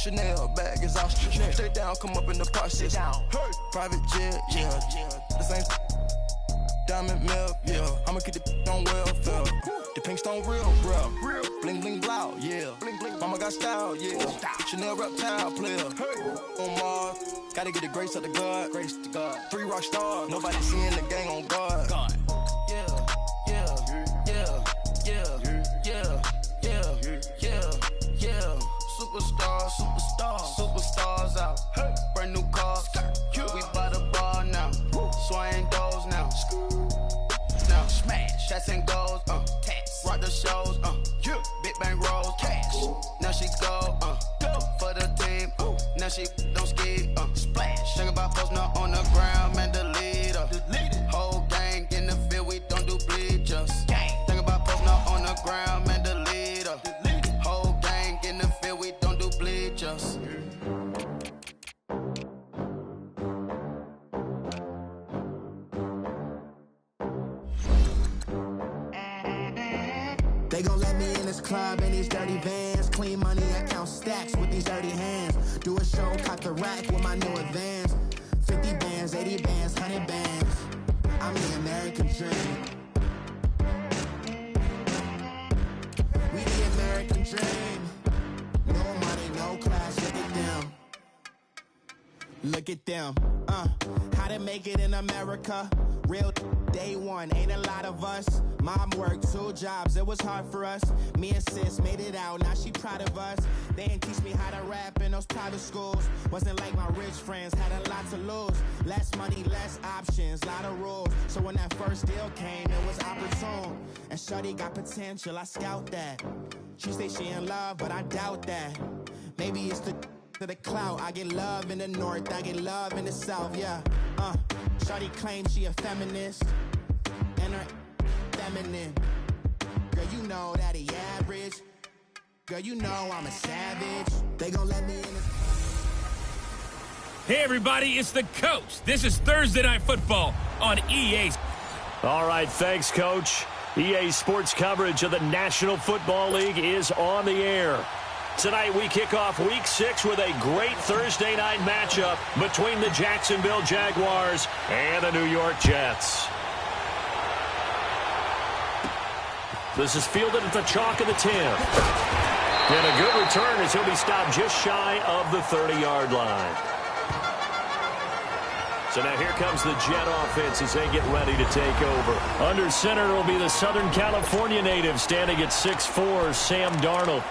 Chanel bag is off. Stay down, come up in the park, sit down. Private jet, yeah. The same diamond milk, yeah. I'ma keep the on welfare. The pink stone real, bro. Bling bling blow, yeah. Mama got style, yeah. Chanel reptile player. On Mars, gotta get the grace of the God. 3 rock stars, nobody seeing the gang on guard. Yeah, yeah, yeah, yeah, yeah, yeah, yeah. Superstars out. Brand new cars. We by the bar now. Swaying doors now. Now smash. Shots and goals. Rock the shows. Big bang rolls. Cash. Now she go. For the team. Now she don't ski. Splash. Think about posting up on the ground, man. The leader. Whole gang in the field. We don't do bleachers. Think about posting up on the ground, man. The leader. Whole gang in the field. We don't do bleachers. They gon' let me in this club in these dirty vans. Clean money, I count stacks with these dirty hands. Do a show, cut the rack with my new advance. 50 bands, 80 bands, 100 bands. I'm the American dream. We the American dream. No money, no class, look at them. Look at them, how to make it in America. Real day one, ain't a lot of us. Mom worked 2 jobs, it was hard for us. Me and sis made it out, now she proud of us. They didn't teach me how to rap in those private schools. Wasn't like my rich friends, had a lot to lose. Less money, less options, lot of rules. So when that first deal came, it was opportune. And shorty got potential, I scout that. She say she in love, but I doubt that. Maybe it's the clout. I get love in the north, I get love in the south, yeah. Shorty claims she a feminist, and her feminine. Girl, you know that he average. Girl, you know I'm a savage. They gon' let me in this. Hey everybody, it's the coach. This is Thursday Night Football on EA. All right, thanks, Coach. EA Sports coverage of the National Football League is on the air. Tonight we kick off Week 6 with a great Thursday night matchup between the Jacksonville Jaguars and the New York Jets. This is fielded at the chalk of the 10. And a good return as he'll be stopped just shy of the 30-yard line. So now here comes the Jet offense as they get ready to take over. Under center will be the Southern California native standing at 6'4", Sam Darnold.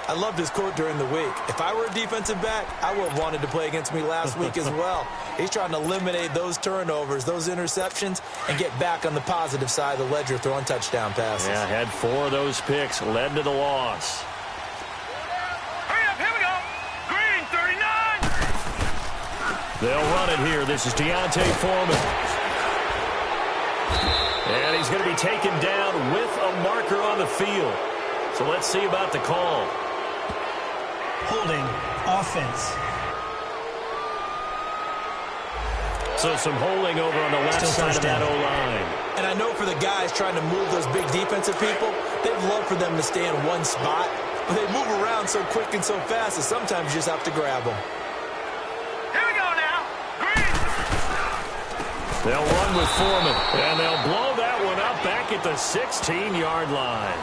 I loved his quote during the week. If I were a defensive back, I would have wanted to play against me last week as well. He's trying to eliminate those turnovers, those interceptions, and get back on the positive side of the ledger throwing touchdown passes. Yeah, had 4 of those picks, led to the loss. Hurry up, here we go. Green, 39. They'll run it here. This is Deontay Foreman. And he's going to be taken down with a marker on the field. So let's see about the call. Holding offense. So some holding over on the left side of that O-line. And I know for the guys trying to move those big defensive people, they'd love for them to stay in one spot. But they move around so quick and so fast that sometimes you just have to grab them. Here we go now. Green. They'll run with Foreman. And they'll blow that one up back at the 16-yard line.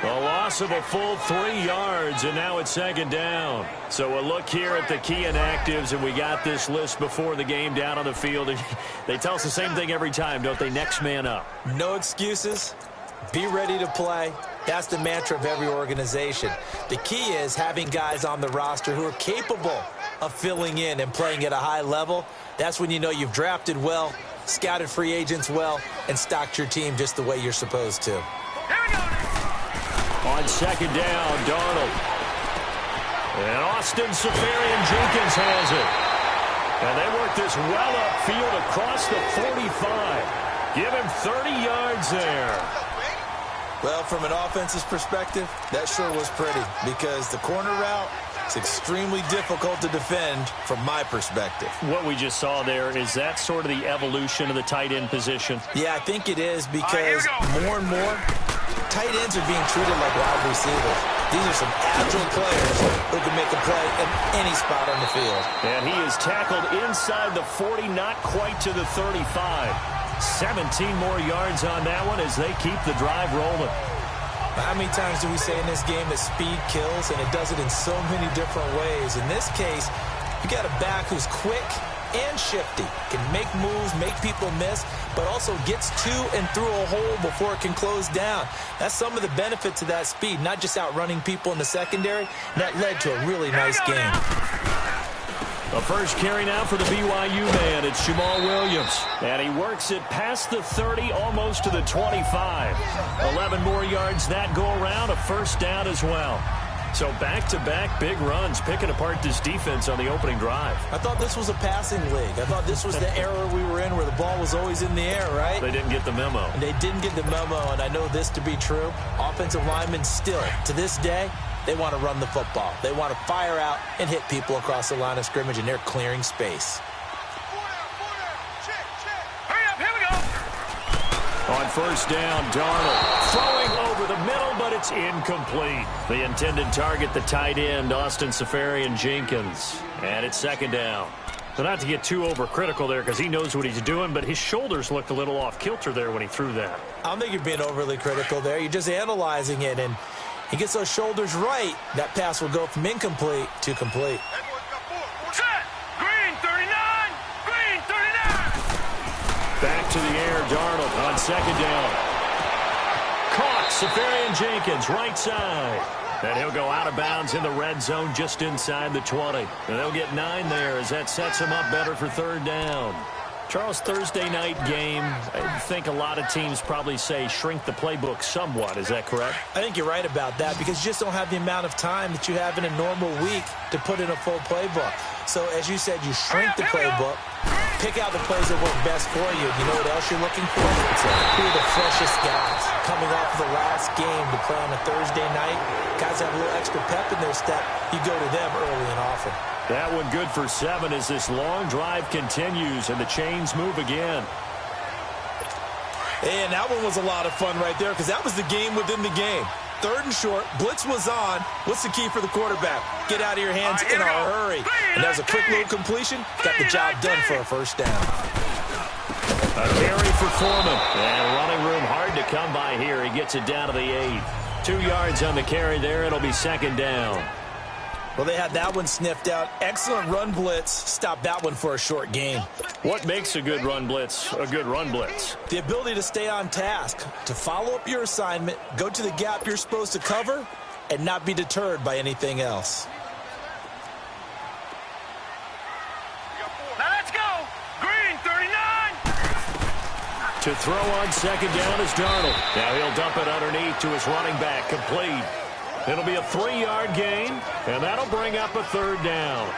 A loss of a full 3 yards, and now it's second down. So a look here at the key inactives, and we got this list before the game down on the field. And they tell us the same thing every time, don't they? Next man up. No excuses. Be ready to play. That's the mantra of every organization. The key is having guys on the roster who are capable of filling in and playing at a high level. That's when you know you've drafted well, scouted free agents well, and stocked your team just the way you're supposed to. Here we go. On second down, Darnold. And Austin Seferian-Jenkins has it. And they work this well upfield across the 45. Give him 30 yards there. Well, from an offensive perspective, that sure was pretty because the corner route is extremely difficult to defend from my perspective. What we just saw there, is that sort of the evolution of the tight end position? Yeah, I think it is because more and more, tight ends are being treated like wide receivers. These are some agile players who can make a play in any spot on the field. And he is tackled inside the 40, not quite to the 35. 17 more yards on that one as they keep the drive rolling. How many times do we say in this game that speed kills, and it does it in so many different ways? In this case, you got a back who's quick and shifty, can make moves, make people miss, but also gets to and through a hole before it can close down. That's some of the benefits of that speed, not just outrunning people in the secondary. And that led to a really nice game. A first carry now for the BYU man. It's Jamal Williams. And he works it past the 30, almost to the 25. 11 more yards that go around, a first down as well. So back-to-back big runs, picking apart this defense on the opening drive. I thought this was a passing league. I thought this was the era we were in where the ball was always in the air, right? They didn't get the memo. And they didn't get the memo, and I know this to be true. Offensive linemen still, to this day, they want to run the football. They want to fire out and hit people across the line of scrimmage, and they're clearing space. Hurry up, here we go. On first down, Darnold throwing over the middle, but it's incomplete. The intended target, the tight end, Austin Seferian-Jenkins. And it's second down. So not to get too overcritical there because he knows what he's doing, but his shoulders looked a little off kilter there when he threw that. I don't think you're being overly critical there. You're just analyzing it, and he gets those shoulders right. That pass will go from incomplete to complete. Set. Green 39. Green 39. Back to the air, Darnold on second down. Caught, Seferian-Jenkins, right side. And he'll go out of bounds in the red zone just inside the 20. And they'll get 9 there as that sets him up better for third down. Charles, Thursday night game, I think a lot of teams probably say shrink the playbook somewhat. Is that correct? I think you're right about that because you just don't have the amount of time that you have in a normal week to put in a full playbook. So, as you said, you shrink the playbook, pick out the plays that work best for you. You know what else you're looking for? Who are the freshest guys coming off the last game to play on a Thursday night? Guys have a little extra pep in their step. You go to them early and often. That one good for 7 as this long drive continues and the chains move again. And that one was a lot of fun right there because that was the game within the game. Third and short, blitz was on. What's the key for the quarterback? Get out of your hands in a hurry. And that was a quick little completion. Got the job done for a first down. A carry for Foreman. And running room hard to come by here. He gets it down to the 8. 2 yards on the carry there. It'll be second down. Well, they had that one sniffed out. Excellent run blitz. Stop that one for a short gain. What makes a good run blitz a good run blitz? The ability to stay on task, to follow up your assignment, go to the gap you're supposed to cover, and not be deterred by anything else. Now let's go. Green 39. To throw on second down is Darnold. Now he'll dump it underneath to his running back. Complete. It'll be a 3-yard gain, and that'll bring up a third down.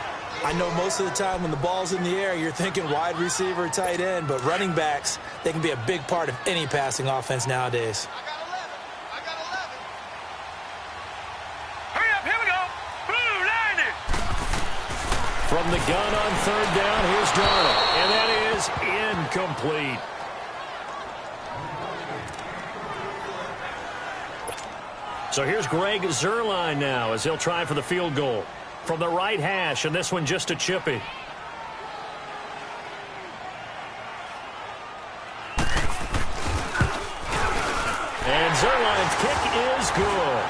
I know most of the time when the ball's in the air, you're thinking wide receiver, tight end, but running backs, they can be a big part of any passing offense nowadays. I got 11. Hurry up, here we go. Blue 90. From the gun on third down, here's Darnold, and that is incomplete. So here's Greg Zuerlein now as he'll try for the field goal. From the right hash, and this one just a chippy. And Zuerlein's kick is good.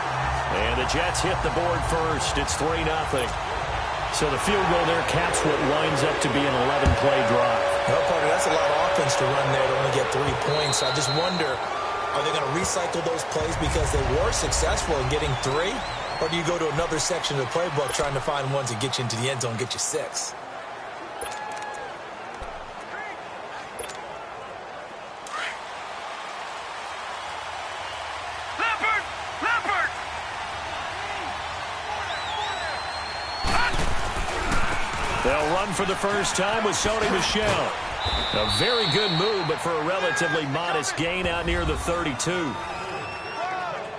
And the Jets hit the board first. It's 3-0. So the field goal there caps what winds up to be an 11-play drive. Well, Parker, that's a lot of offense to run there to only get 3 points. I just wonder, are they going to recycle those plays because they were successful in getting 3? Or do you go to another section of the playbook trying to find ones that get you into the end zone, get you 6? Leopard. They'll run for the first time with Sony Michel. A very good move, but for a relatively modest gain out near the 32.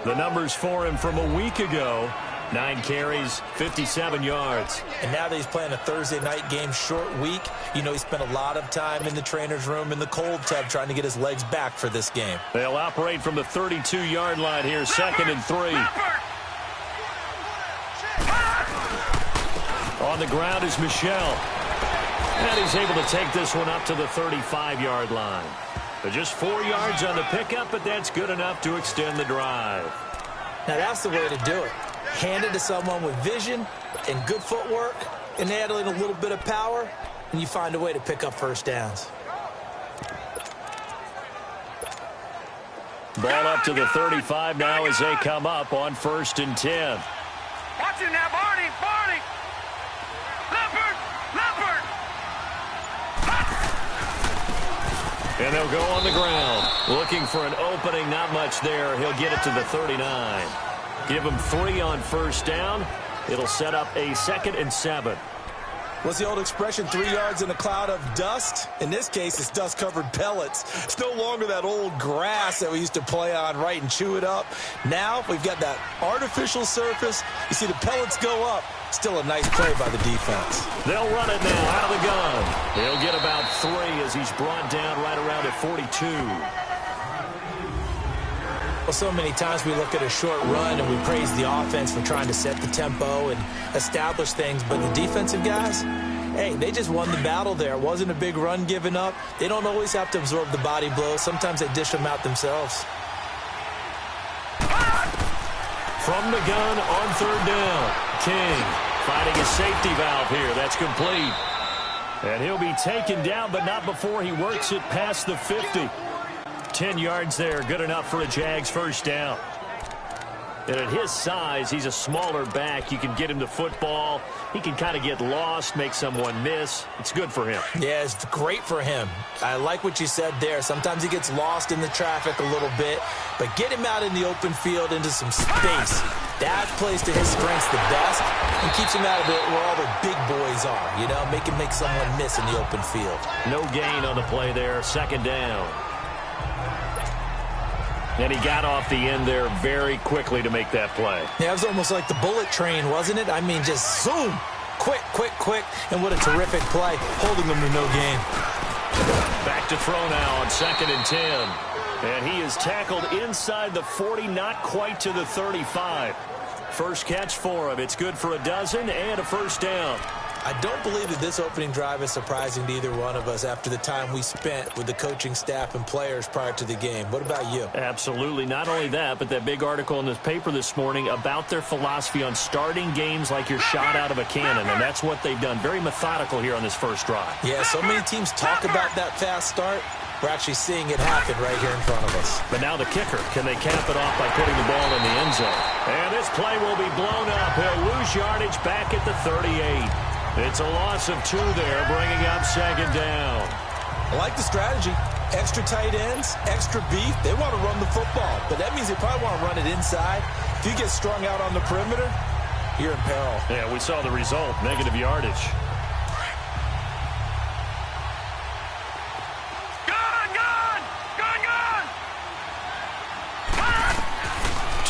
The numbers for him from a week ago, 9 carries, 57 yards. And now that he's playing a Thursday night game, short week, you know he spent a lot of time in the trainer's room in the cold tub trying to get his legs back for this game. They'll operate from the 32-yard line here, 2nd and 3. the ground is Michel. And he's able to take this one up to the 35-yard line. But just 4 yards on the pickup, but that's good enough to extend the drive. Now that's the way to do it. Hand it to someone with vision and good footwork, and add in a little bit of power, and you find a way to pick up first downs. Ball up to the 35 now as they come up on 1st and 10. Watch it now, Barney. Leopard. And they'll go on the ground. Looking for an opening, not much there. He'll get it to the 39. Give him 3 on 1st down. It'll set up a 2nd and 7. What's the old expression, 3 yards in a cloud of dust? In this case, it's dust-covered pellets. It's no longer that old grass that we used to play on, right, and chew it up. Now we've got that artificial surface. You see the pellets go up. Still a nice play by the defense. They'll run it now out of the gun. He'll get about 3 as he's brought down right around at 42. Well, so many times we look at a short run and we praise the offense for trying to set the tempo and establish things, but the defensive guys, hey, they just won the battle there. It wasn't a big run given up. They don't always have to absorb the body blows. Sometimes they dish them out themselves. From the gun on 3rd down, King finding a safety valve here. That's complete. And he'll be taken down, but not before he works it past the 50. 10 yards there, good enough for a Jags first down. And at his size, he's a smaller back. You can get him the football. He can kind of get lost, make someone miss. It's good for him. Yeah, it's great for him. I like what you said there. Sometimes he gets lost in the traffic a little bit, but get him out in the open field into some space. That plays to his strengths the best and keeps him out of it where all the big boys are, you know, make someone miss in the open field. No gain on the play there, 2nd down. And he got off the end there very quickly to make that play. Yeah, it was almost like the bullet train, wasn't it? I mean, just zoom. Quick. And what a terrific play, holding them to no gain. Back to throw now on 2nd and 10. And he is tackled inside the 40, not quite to the 35. First catch for him. It's good for a dozen and a first down. I don't believe that this opening drive is surprising to either one of us after the time we spent with the coaching staff and players prior to the game. What about you? Absolutely. Not only that, but that big article in this paper this morning about their philosophy on starting games like you're shot out of a cannon, and that's what they've done. Very methodical here on this first drive. Yeah, so many teams talk about that fast start. We're actually seeing it happen right here in front of us. But now the kicker. Can they cap it off by putting the ball in the end zone? And this play will be blown up. He'll lose yardage back at the 38. It's a loss of 2 there, bringing up 2nd down. I like the strategy. Extra tight ends, extra beef. They want to run the football, but that means they probably want to run it inside. If you get strung out on the perimeter, you're in peril. Yeah, we saw the result, negative yardage.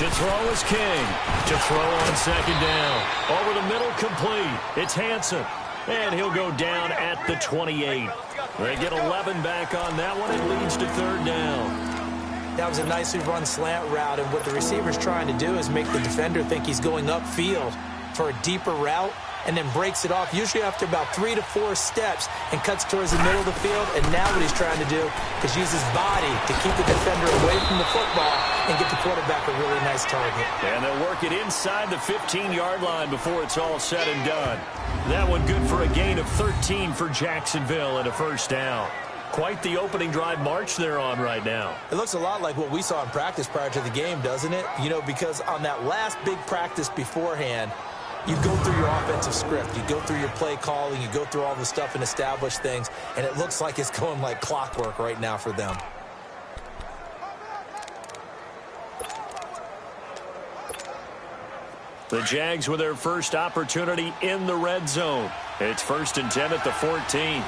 To throw is King. To throw on 2nd down. Over the middle, complete. It's Hansen. And he'll go down at the 28. They get 11 back on that one. It leads to 3rd down. That was a nicely run slant route, and what the receiver's trying to do is make the defender think he's going upfield for a deeper route, and then breaks it off, usually after about 3 to 4 steps, and cuts towards the middle of the field. And now what he's trying to do is use his body to keep the defender away from the football and get the quarterback a really nice target. And they'll work it inside the 15-yard line before it's all said and done. That one good for a gain of 13 for Jacksonville and a first down. Quite the opening drive march they're on right now. It looks a lot like what we saw in practice prior to the game, doesn't it? You know, because on that last big practice beforehand, you go through your offensive script, you go through your play calling, you go through all the stuff and establish things, and it looks like it's going like clockwork right now for them. The Jags with their first opportunity in the red zone. It's 1st and 10 at the 14.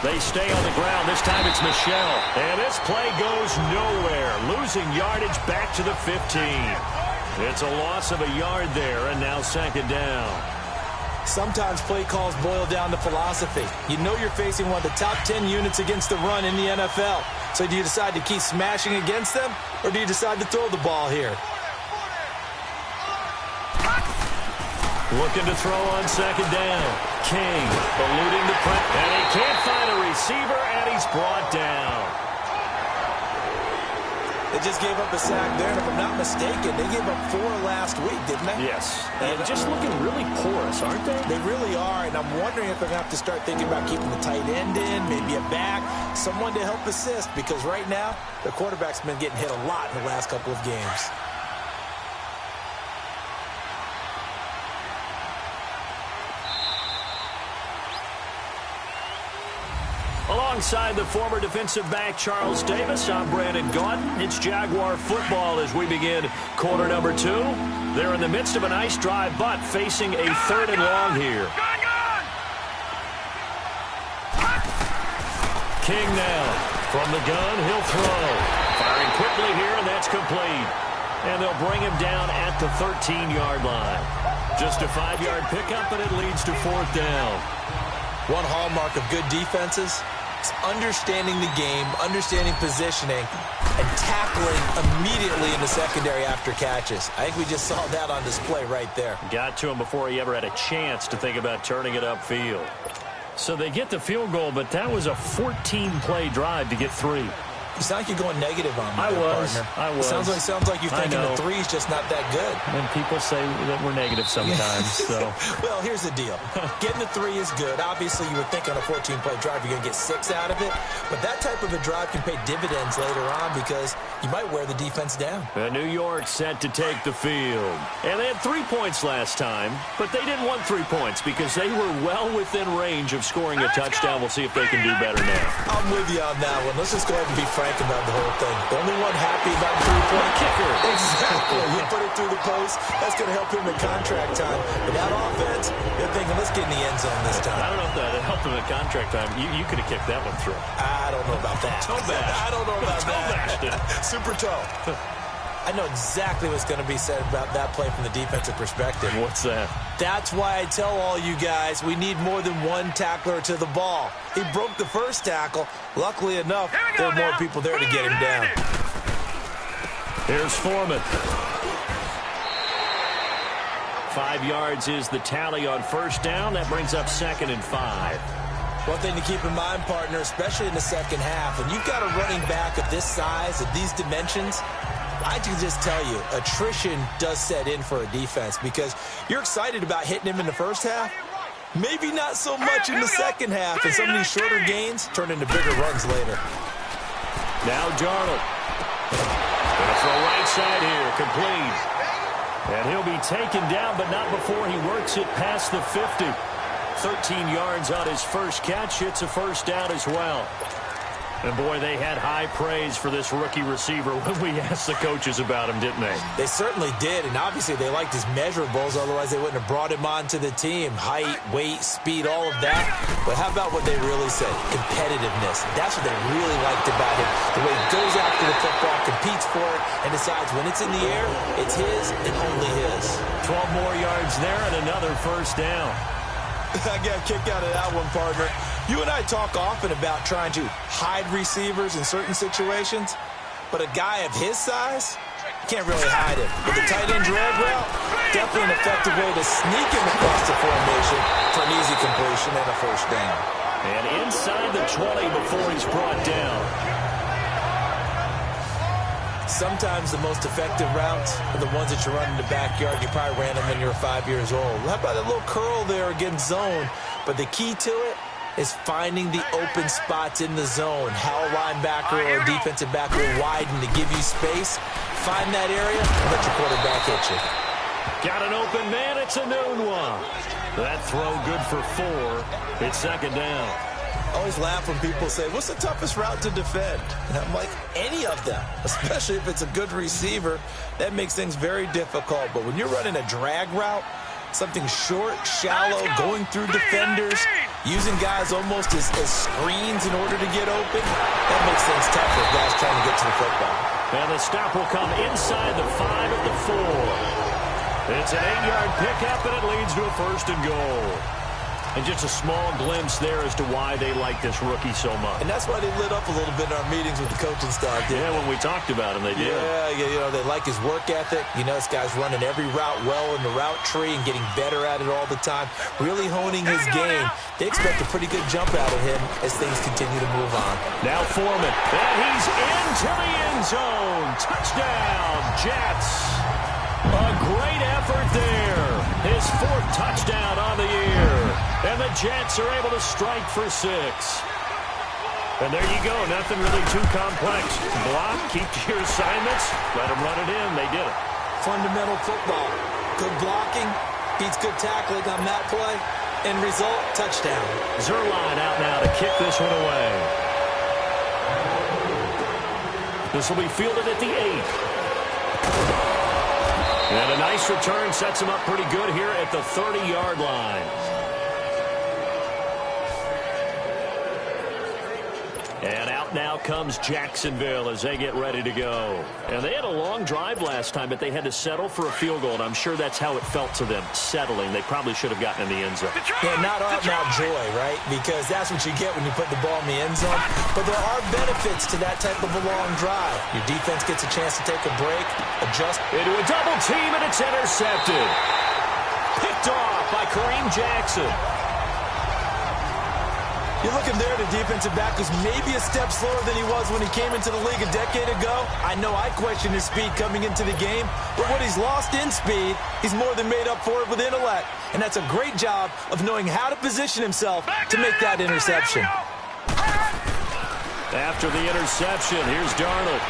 They stay on the ground. This time it's Michel. And this play goes nowhere. Losing yardage back to the 15. It's a loss of a yard there, and now 2nd down. Sometimes play calls boil down to philosophy. You know you're facing one of the top 10 units against the run in the NFL. So do you decide to keep smashing against them, or do you decide to throw the ball here? Looking to throw on second down. King eluding the press. And he can't find a receiver, and he's brought down. They just gave up a sack there, and if I'm not mistaken, they gave up 4 last week, didn't they? Yes. And just looking really porous, aren't they? They really are, and I'm wondering if they're going to have to start thinking about keeping the tight end in, maybe a back, someone to help assist, because right now, the quarterback's been getting hit a lot in the last couple of games. Alongside the former defensive back Charles Davis, I'm Brandon Gaudin. It's Jaguar football as we begin quarter number 2. They're in the midst of a nice drive, but facing a 3rd and long here. King now from the gun. He'll throw. Firing quickly here, and that's complete. And they'll bring him down at the 13-yard line. Just a 5-yard pickup, and it leads to 4th down. One hallmark of good defenses is understanding the game, understanding positioning, and tackling immediately in the secondary after catches. I think we just saw that on display right there. Got to him before he ever had a chance to think about turning it upfield. So they get the field goal, but that was a 14-play drive to get 3. You sound like you're going negative on me, partner. I was. Sounds like you're thinking the 3's just not that good. And people say that we're negative sometimes. So. Well, here's the deal. Getting the 3 is good. Obviously, you would think on a 14-play drive you're going to get 6 out of it. But that type of a drive can pay dividends later on because you might wear the defense down. New York set to take the field. And they had 3 points last time, but they didn't want 3 points because they were well within range of scoring a touchdown. We'll see if they can do better now. I'm with you on that one. Let's just go ahead and be frank about the whole thing. The only one happy about the 3-point kicker. Exactly. He put it through the post. That's going to help him in contract time. But that offense, they're thinking, let's get in the end zone this time. I don't know if that helped him in contract time. You could have kicked that one through. I don't know about that. Toe bash. I don't know about that. Super toe. I know exactly what's going to be said about that play from the defensive perspective. What's that? That's why I tell all you guys we need more than one tackler to the ball. He broke the first tackle. Luckily enough, there were more people there to get him down. Here's Foreman. 5 yards is the tally on first down. That brings up 2nd and 5. One thing to keep in mind, partner, especially in the second half, and you've got a running back of this size, of these dimensions, I can just tell you, attrition does set in for a defense because you're excited about hitting him in the first half. Maybe not so much in the second half, and some of these shorter gains turn into bigger runs later. Now Darnold. Gonna throw right side here, complete. And he'll be taken down, but not before he works it past the 50. 13 yards on his first catch. It's a first down as well. And, boy, they had high praise for this rookie receiver when we asked the coaches about him, didn't they? They certainly did, and obviously they liked his measurables, otherwise they wouldn't have brought him onto the team. Height, weight, speed, all of that. But how about what they really said? Competitiveness. That's what they really liked about him. The way he goes after the football, competes for it, and decides when it's in the air, it's his and only his. 12 more yards there and another first down. I got a kick out of that one, partner. You and I talk often about trying to hide receivers in certain situations, but a guy of his size, can't really hide him. With the tight end drag route, definitely an effective way to sneak him across the formation for an easy completion and a first down. And inside the 20 before he's brought down. Sometimes the most effective routes are the ones that you run in the backyard. You probably ran them when you were 5 years old. How about that little curl there against zone? But the key to it is finding the open spots in the zone. How a linebacker or a defensive back will widen to give you space. Find that area and let your quarterback hit you. Got an open man. It's a noon one. That throw good for 4. It's 2nd down. I always laugh when people say, what's the toughest route to defend? And I'm like, any of them, especially if it's a good receiver. That makes things very difficult. But when you're running a drag route, something short, shallow, going through defenders, using guys almost as screens in order to get open, that makes things tough for guys trying to get to the football. And the stop will come inside the 5 at the 4. It's an 8-yard pickup, and it leads to a 1st and goal. And just a small glimpse there as to why they like this rookie so much. And that's why they lit up a little bit in our meetings with the coaching staff. Yeah, when we talked about him, they did. Yeah, they like his work ethic. You know, this guy's running every route well in the route tree and getting better at it all the time, really honing his game. They expect a pretty good jump out of him as things continue to move on. Now Foreman, and he's into the end zone. Touchdown, Jets. A great effort there. His 4th touchdown on the year. And the Jets are able to strike for 6. And there you go. Nothing really too complex. Block, keep to your assignments, let them run it in. They did it. Fundamental football. Good blocking, beats good tackling on that play. End result, touchdown. Zuerlein out now to kick this one away. This will be fielded at the 8. And a nice return sets him up pretty good here at the 30-yard line. And out now comes Jacksonville as they get ready to go. And they had a long drive last time, but they had to settle for a field goal, and I'm sure that's how it felt to them, settling. They probably should have gotten in the end zone. Yeah, not out joy, right? Because that's what you get when you put the ball in the end zone. But there are benefits to that type of a long drive. Your defense gets a chance to take a break, adjust. Into a double team, and it's intercepted. Picked off by Kareem Jackson. You're looking there, the defensive back was maybe a step slower than he was when he came into the league a decade ago. I know I questioned his speed coming into the game, but what he's lost in speed, he's more than made up for it with intellect. And that's a great job of knowing how to position himself to make that interception. After the interception, here's Darnold.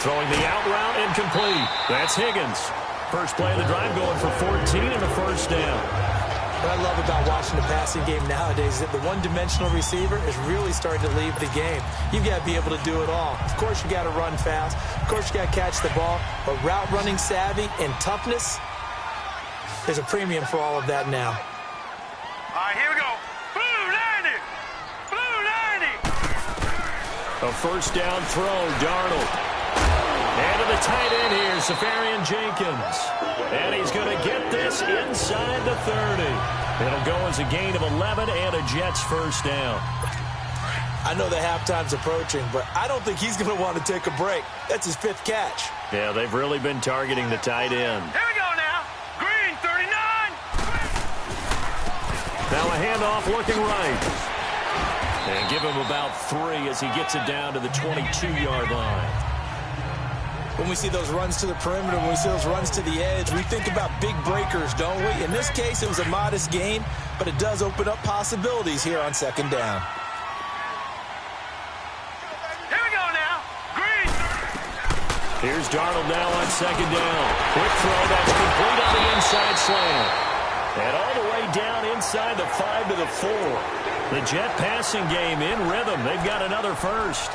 Throwing the out route, incomplete. That's Higgins. First play of the drive going for 14 and a first down. What I love about watching the passing game nowadays is that the one-dimensional receiver is really starting to leave the game. You've got to be able to do it all. Of course, you got to run fast. Of course, you got to catch the ball. But route running savvy and toughness, there's a premium for all of that now. All right, here we go. Blue 90. Blue 90. A first down throw, Darnold. And to the tight end here, Safarian Jenkins. And he's going to get this inside the 30. It'll go as a gain of 11 and a Jets first down. I know the halftime's approaching, but I don't think he's going to want to take a break. That's his 5th catch. Yeah, they've really been targeting the tight end. Here we go now. Green 39. Now a handoff looking right. And give him about 3 as he gets it down to the 22-yard line. When we see those runs to the perimeter, when we see those runs to the edge, we think about big breakers, don't we? In this case, it was a modest gain, but it does open up possibilities here on 2nd down. Here we go now. Green. Here's Darnold now on 2nd down. Quick throw that's complete on the inside slant. And all the way down inside the 5 to the 4. The Jet passing game in rhythm. They've got another first.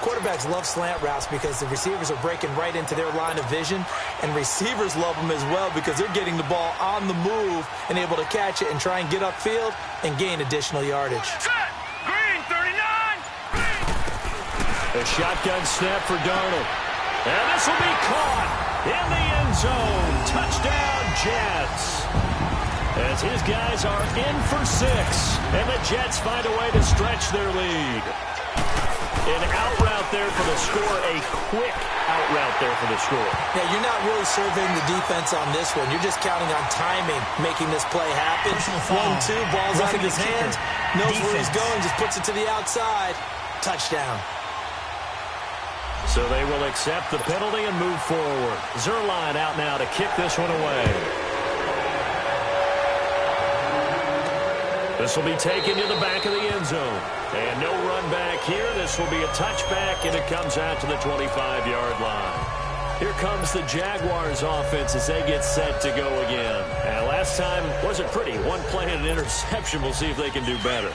Quarterbacks love slant routes because the receivers are breaking right into their line of vision, and receivers love them as well because they're getting the ball on the move and able to catch it and try and get upfield and gain additional yardage. Set. Green 39. Green. A shotgun snap for Darnold. And this will be caught in the end zone. Touchdown, Jets. As his guys are in for 6, and the Jets find a way to stretch their lead. An out route there for the score, a quick out route there for the score. Yeah, you're not really surveying the defense on this one. You're just counting on timing, making this play happen. 1-2, ball's out of his hands, knows where he's going, just puts it to the outside. Touchdown. So they will accept the penalty and move forward. Zuerlein out now to kick this one away. This will be taken to the back of the end zone. And no run back here. This will be a touchback, and it comes out to the 25-yard line. Here comes the Jaguars offense as they get set to go again. And last time wasn't pretty. One play and an interception. We'll see if they can do better.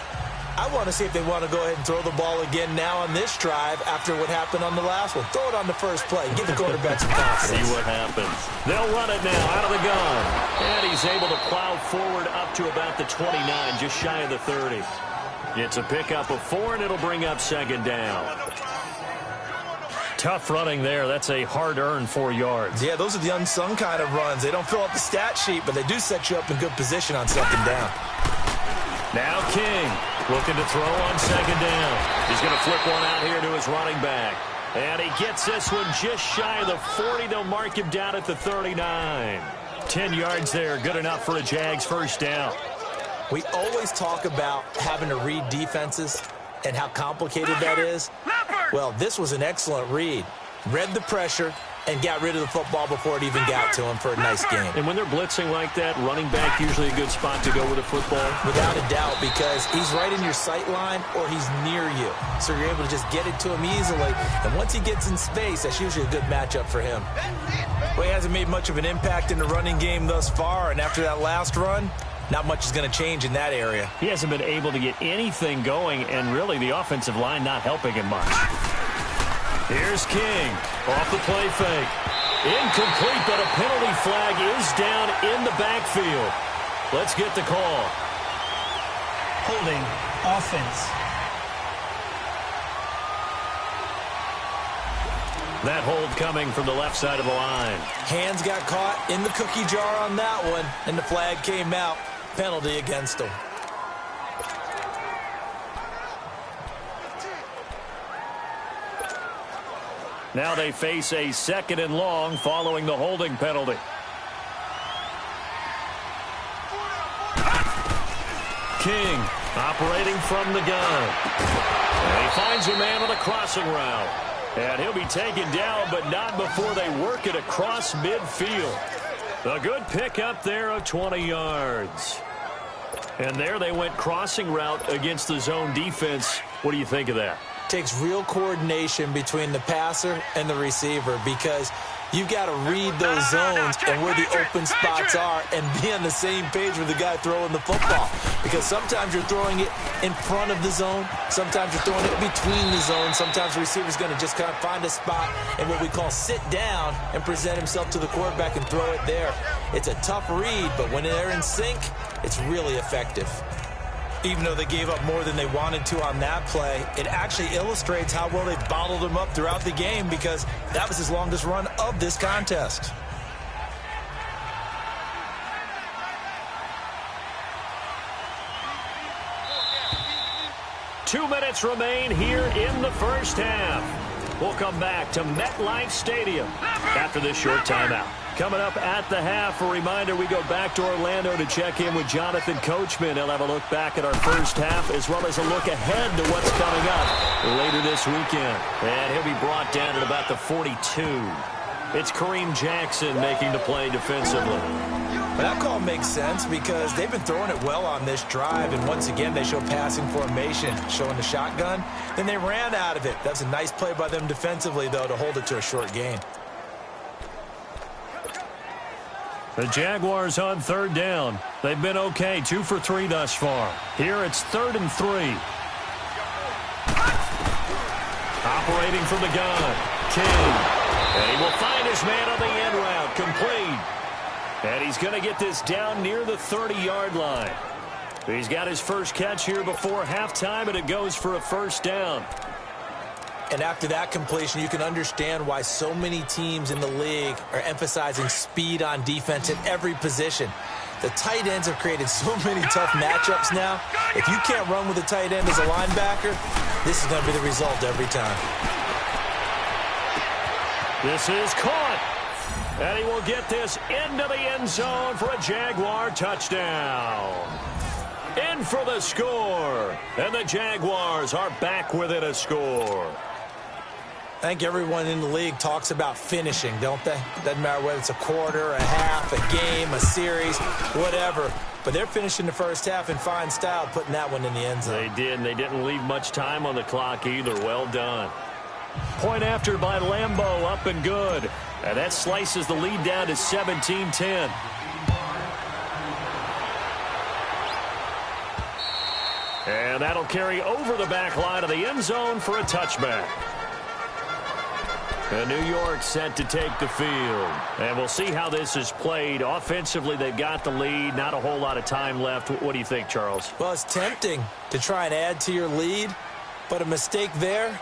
I want to see if they want to go ahead and throw the ball again now on this drive after what happened on the last one. Throw it on the first play. Give the quarterback some confidence. See what happens. They'll run it now out of the gun. And he's able to plow forward up to about the 29, just shy of the 30. It's a pickup of 4, and it'll bring up 2nd down. Tough running there. That's a hard-earned 4 yards. Yeah, those are the unsung kind of runs. They don't fill out the stat sheet, but they do set you up in good position on second down. Now King looking to throw on second down. He's going to flip one out here to his running back. And he gets this one just shy of the 40. They'll mark him down at the 39. 10 yards there, good enough for a Jags first down. We always talk about having to read defenses and how complicated that is. Well, this was an excellent read. Read the pressure and got rid of the football before it even got to him for a nice game. And when they're blitzing like that, running back usually a good spot to go with a football. Without a doubt, because he's right in your sight line or he's near you. So you're able to just get it to him easily. And once he gets in space, that's usually a good matchup for him. Well, he hasn't made much of an impact in the running game thus far. And after that last run, not much is going to change in that area. He hasn't been able to get anything going, and really the offensive line not helping him much. Here's King off the play fake. Incomplete, but a penalty flag is down in the backfield. Let's get the call. Holding offense. That hold coming from the left side of the line. Hands got caught in the cookie jar on that one, and the flag came out. Penalty against him. Now they face a 2nd and long following the holding penalty. King operating from the gun. And he finds a man on a crossing route. And he'll be taken down, but not before they work it across midfield. A good pickup there of 20 yards. And there they went crossing route against the zone defense. What do you think of that? Takes real coordination between the passer and the receiver because you've got to read those zones and where the open spots are and be on the same page with the guy throwing the football. Because sometimes you're throwing it in front of the zone. Sometimes you're throwing it between the zones. Sometimes the receiver's going to just kind of find a spot and what we call sit down and present himself to the quarterback and throw it there. It's a tough read, but when they're in sync, it's really effective. Even though they gave up more than they wanted to on that play, it actually illustrates how well they've bottled him up throughout the game because that was his longest run of this contest. Two minutes remain here in the first half. We'll come back to MetLife Stadium after this short timeout. Coming up at the half, a reminder, we go back to Orlando to check in with Jonathan Coachman. He'll have a look back at our first half as well as a look ahead to what's coming up later this weekend. And he'll be brought down at about the 42. It's Kareem Jackson making the play defensively. But that call makes sense because they've been throwing it well on this drive, and once again they show passing formation, showing the shotgun. Then they ran out of it. That's a nice play by them defensively, though, to hold it to a short gain. The Jaguars on third down. They've been okay, 2 for 3 thus far. Here it's 3rd and 3. Operating from the gun, King. And he will find his man on the end route, complete. And he's going to get this down near the 30-yard line. He's got his first catch here before halftime, and it goes for a first down. And after that completion, you can understand why so many teams in the league are emphasizing speed on defense at every position. The tight ends have created so many tough matchups now. If you can't run with a tight end as a linebacker, this is going to be the result every time. This is caught. And he will get this into the end zone for a Jaguar touchdown. In for the score. And the Jaguars are back within a score. I think everyone in the league talks about finishing, don't they? Doesn't matter whether it's a quarter, a half, a game, a series, whatever. But they're finishing the first half in fine style, putting that one in the end zone. They did, and they didn't leave much time on the clock either. Well done. Point after by Lambeau, up and good. And that slices the lead down to 17-10. And that'll carry over the back line of the end zone for a touchback. And New York set to take the field. And we'll see how this is played. Offensively, they've got the lead. Not a whole lot of time left. What do you think, Charles? Well, it's tempting to try and add to your lead, but a mistake there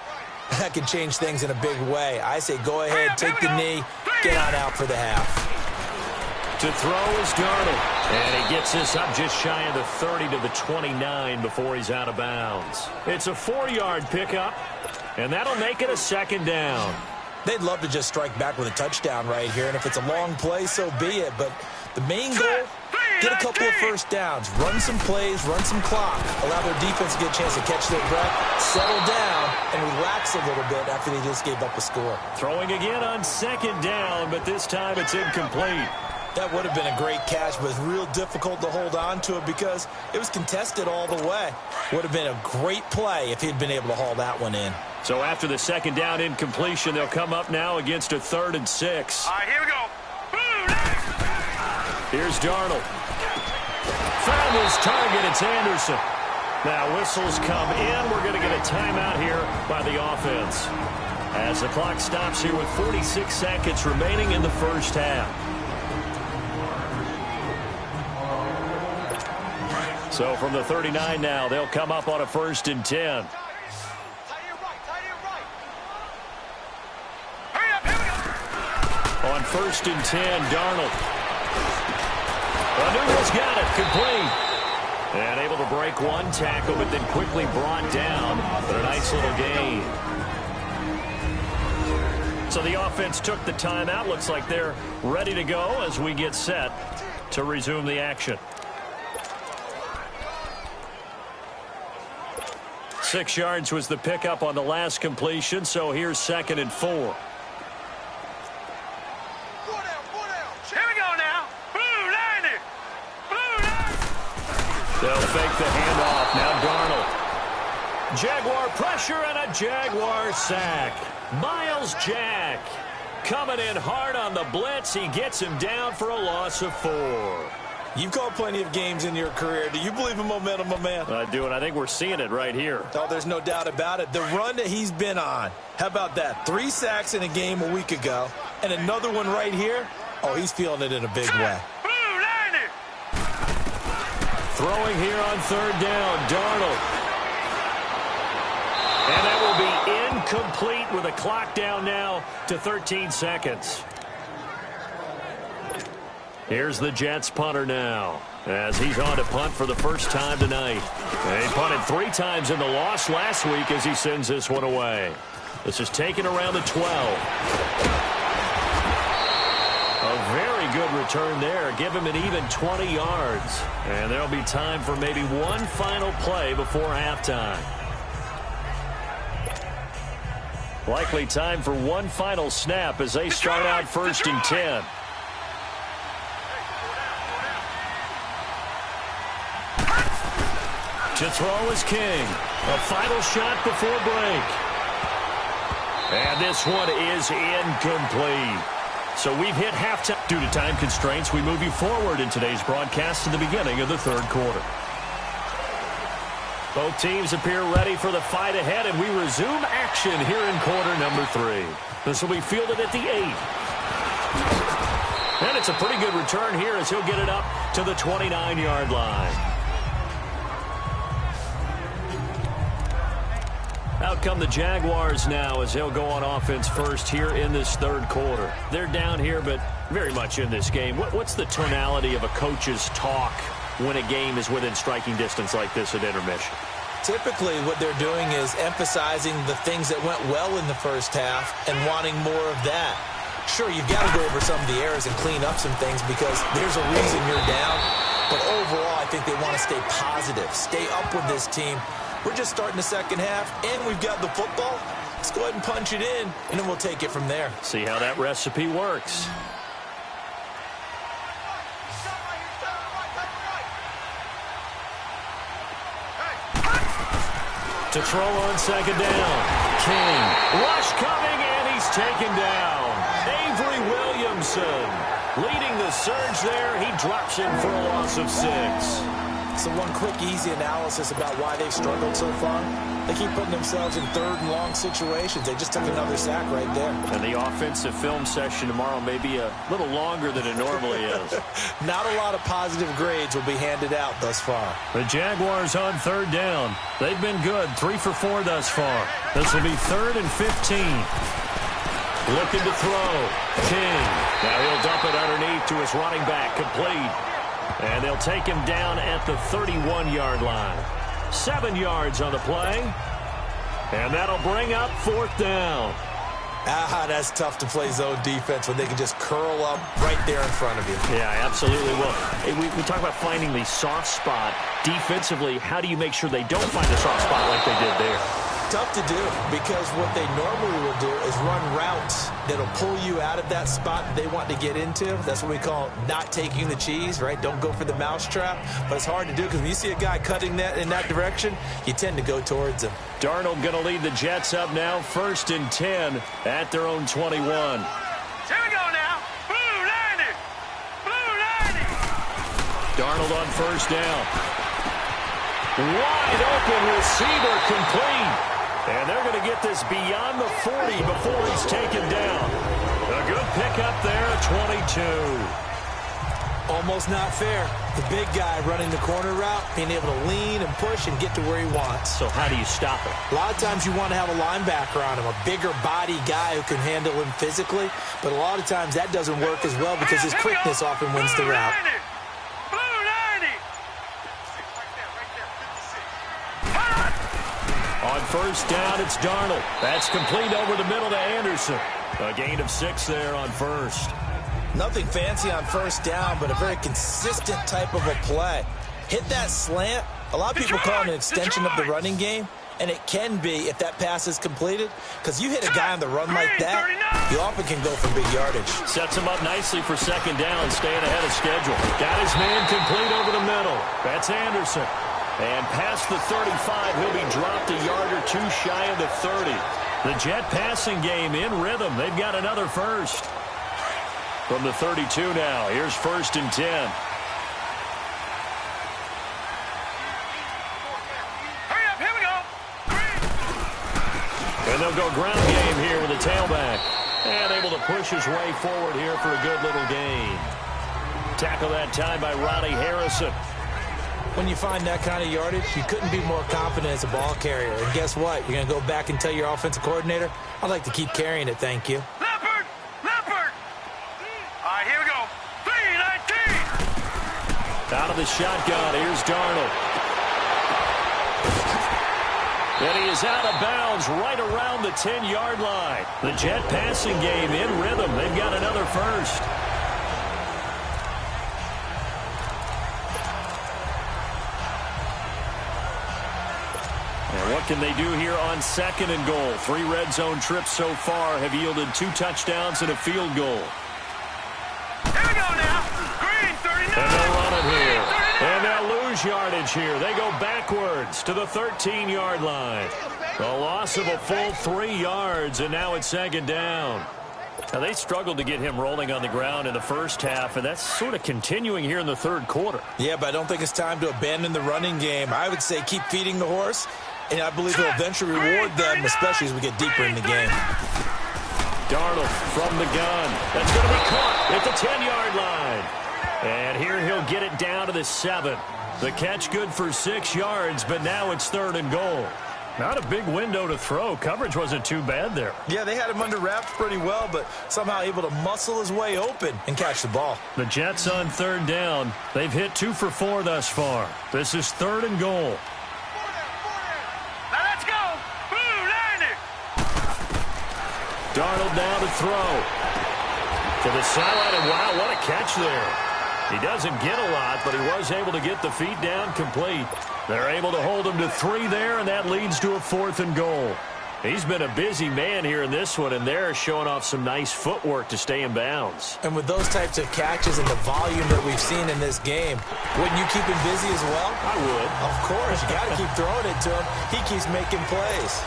That can change things in a big way. I say go ahead, take the knee, get on out for the half. To throw is Darnold. And he gets this up just shy of the 30 to the 29 before he's out of bounds. It's a 4-yard pickup, and that'll make it a second down. They'd love to just strike back with a touchdown right here, and if it's a long play, so be it. But the main goal, get a couple of first downs, run some plays, run some clock, allow their defense to get a chance to catch their breath, settle down, and relax a little bit after they just gave up a score. Throwing again on second down, but this time it's incomplete. That would have been a great catch, but it's real difficult to hold on to it because it was contested all the way. Would have been a great play if he'd been able to haul that one in. So after the second down incompletion, they'll come up now against a 3rd and 6. All right, here we go. Here's Darnold. Found his target. It's Anderson. Now whistles come in. We're going to get a timeout here by the offense as the clock stops here with 46 seconds remaining in the first half. So from the 39 now, they'll come up on a 1st and 10. On 1st and 10, Darnold. Newell's got it, complete. And able to break one tackle, but then quickly brought down. But a nice little gain. So the offense took the timeout. Looks like they're ready to go as we get set to resume the action. 6 yards was the pickup on the last completion, so here's 2nd and 4. Here we go now. Blue line it. Blue line. They'll fake the handoff. Now Darnold. Jaguar pressure and a Jaguar sack. Miles Jack coming in hard on the blitz. He gets him down for a loss of 4. You've called plenty of games in your career. Do you believe in momentum, my man? I do, and I think we're seeing it right here. Oh, there's no doubt about it. The run that he's been on. How about that? 3 sacks in a game a week ago, and another one right here. Oh, he's feeling it in a big way. Throwing here on 3rd down, Darnold. And that will be incomplete with a clock down now to 13 seconds. Here's the Jets punter now as he's on to punt for the first time tonight. And he punted 3 times in the loss last week as he sends this one away. This is taken around the 12. A very good return there. Give him an even 20 yards. And there'll be time for maybe one final play before halftime. Likely time for one final snap as they start out 1st and 10. To throw is King. A final shot before break. And this one is incomplete. So we've hit halftime. Due to time constraints, we move you forward in today's broadcast to the beginning of the 3rd quarter. Both teams appear ready for the fight ahead, and we resume action here in quarter number 3. This will be fielded at the 8. And it's a pretty good return here as he'll get it up to the 29-yard line. Out come the Jaguars now as they'll go on offense first here in this 3rd quarter. They're down here, but very much in this game. What's the tonality of a coach's talk when a game is within striking distance like this at intermission? Typically, what they're doing is emphasizing the things that went well in the first half and wanting more of that. Sure, you've got to go over some of the errors and clean up some things because there's a reason you're down. But overall, I think they want to stay positive, stay up with this team. We're just starting the second half, and we've got the football. Let's go ahead and punch it in, and then we'll take it from there. See how that recipe works. To throw on 2nd down. King. Rush coming, and he's taken down. Avery Williamson leading the surge there. He drops him for a loss of 6. So one quick, easy analysis about why they've struggled so far. They keep putting themselves in third and long situations. They just took another sack right there. And the offensive film session tomorrow may be a little longer than it normally is. Not a lot of positive grades will be handed out thus far. The Jaguars on third down. They've been good, 3 for 4 thus far. This will be 3rd and 15. Looking to throw. King. Now he'll dump it underneath to his running back. Complete. And they'll take him down at the 31-yard line. 7 yards on the play. And that'll bring up 4th down. That's tough to play zone defense when they can just curl up right there in front of you. Yeah, absolutely. Well, we talk about finding the soft spot. Defensively, how do you make sure they don't find the soft spot like they did there? Tough to do, because what they normally will do is run routes that'll pull you out of that spot they want to get into. That's what we call not taking the cheese, right? Don't go for the mousetrap. But it's hard to do because when you see a guy cutting that in that direction, you tend to go towards him. Darnold going to lead the Jets up now, 1st and 10 at their own 21. Here we go now. Blue 90. Blue 90. Darnold on 1st down. Wide open receiver complete. And they're going to get this beyond the 40 before he's taken down. A good pickup there, 22. Almost not fair. The big guy running the corner route, being able to lean and push and get to where he wants. So how do you stop it? A lot of times you want to have a linebacker on him, a bigger body guy who can handle him physically. But a lot of times that doesn't work as well because his quickness often wins the route. On 1st down, it's Darnold. That's complete over the middle to Anderson. A gain of 6 there on 1st. Nothing fancy on 1st down, but a very consistent type of a play. Hit that slant. A lot of people call it an extension of the running game, and it can be if that pass is completed, because you hit a guy on the run like that, you often can go for big yardage. Sets him up nicely for 2nd down, staying ahead of schedule. Got his man complete over the middle. That's Anderson. And past the 35, he'll be dropped a yard or 2 shy of the 30. The Jet passing game in rhythm. They've got another first. From the 32 now, here's 1st and 10. Hurry up, here we go. And they'll go ground game here with a tailback. And able to push his way forward here for a good little gain. Tackle that time by Ronnie Harrison. When you find that kind of yardage, you couldn't be more confident as a ball carrier. And guess what? You're going to go back and tell your offensive coordinator, I'd like to keep carrying it, thank you. Leopard! Leopard! All right, here we go. 3-19. Out of the shotgun, here's Darnold. And he is out of bounds right around the 10-yard line. The Jet passing game in rhythm. They've got another first. And what can they do here on 2nd and goal? 3 red zone trips so far have yielded 2 touchdowns and a field goal. Here we go now. Green 39. And they'll run it here. And they'll lose yardage here. They go backwards to the 13-yard line. A loss of a full 3 yards, and now it's 2nd down. Now, they struggled to get him rolling on the ground in the first half, and that's sort of continuing here in the 3rd quarter. Yeah, but I don't think it's time to abandon the running game. I would say keep feeding the horse, and I believe he'll eventually reward them, especially as we get deeper in the game. Darnold from the gun. That's going to be caught at the 10-yard line. And here he'll get it down to the 7. The catch good for 6 yards, but now it's 3rd and goal. Not a big window to throw. Coverage wasn't too bad there. Yeah, they had him under wraps pretty well, but somehow able to muscle his way open and catch the ball. The Jets on 3rd down. They've hit 2 for 4 thus far. This is 3rd and goal. Now let's go. Blue 90. Darnold down to throw. To the sideline, and wow, what a catch there. He doesn't get a lot, but he was able to get the feet down complete. They're able to hold him to 3 there, and that leads to a 4th and goal. He's been a busy man here in this one, and they're showing off some nice footwork to stay in bounds. And with those types of catches and the volume that we've seen in this game, wouldn't you keep him busy as well? I would. Of course. You got to keep throwing it to him. He keeps making plays.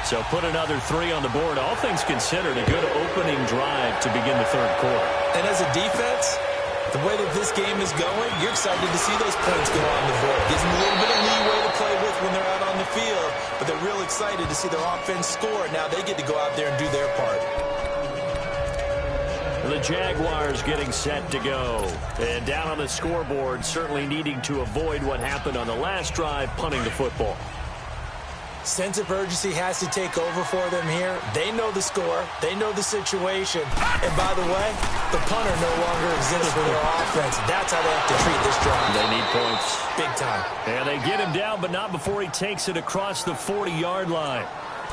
So put another 3 on the board. All things considered, a good opening drive to begin the 3rd quarter. And as a defense, The way that this game is going, you're excited to see those points go on the board. Gives them a little bit of leeway to play with when they're out on the field, but they're real excited to see their offense score. Now they get to go out there and do their part. The Jaguars getting set to go. And down on the scoreboard, certainly needing to avoid what happened on the last drive, punting the football. Sense of urgency has to take over for them here. They know the score. They know the situation. And by the way, the punter no longer exists for their offense. That's how they have to treat this drive. They need points. Big time. And they get him down, but not before he takes it across the 40-yard line.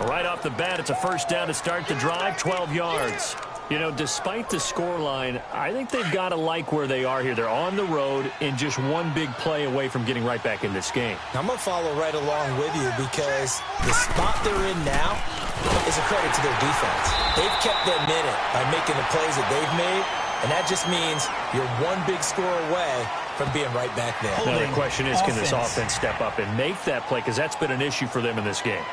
Right off the bat, it's a first down to start the drive, 12 yards. You know, despite the scoreline, I think they've got to like where they are here. They're on the road and just one big play away from getting right back in this game. I'm going to follow right along with you because the spot they're in now is a credit to their defense. They've kept them in it by making the plays that they've made, and that just means you're one big score away from being right back there. Now the question is, can this offense step up and make that play? Because that's been an issue for them in this game.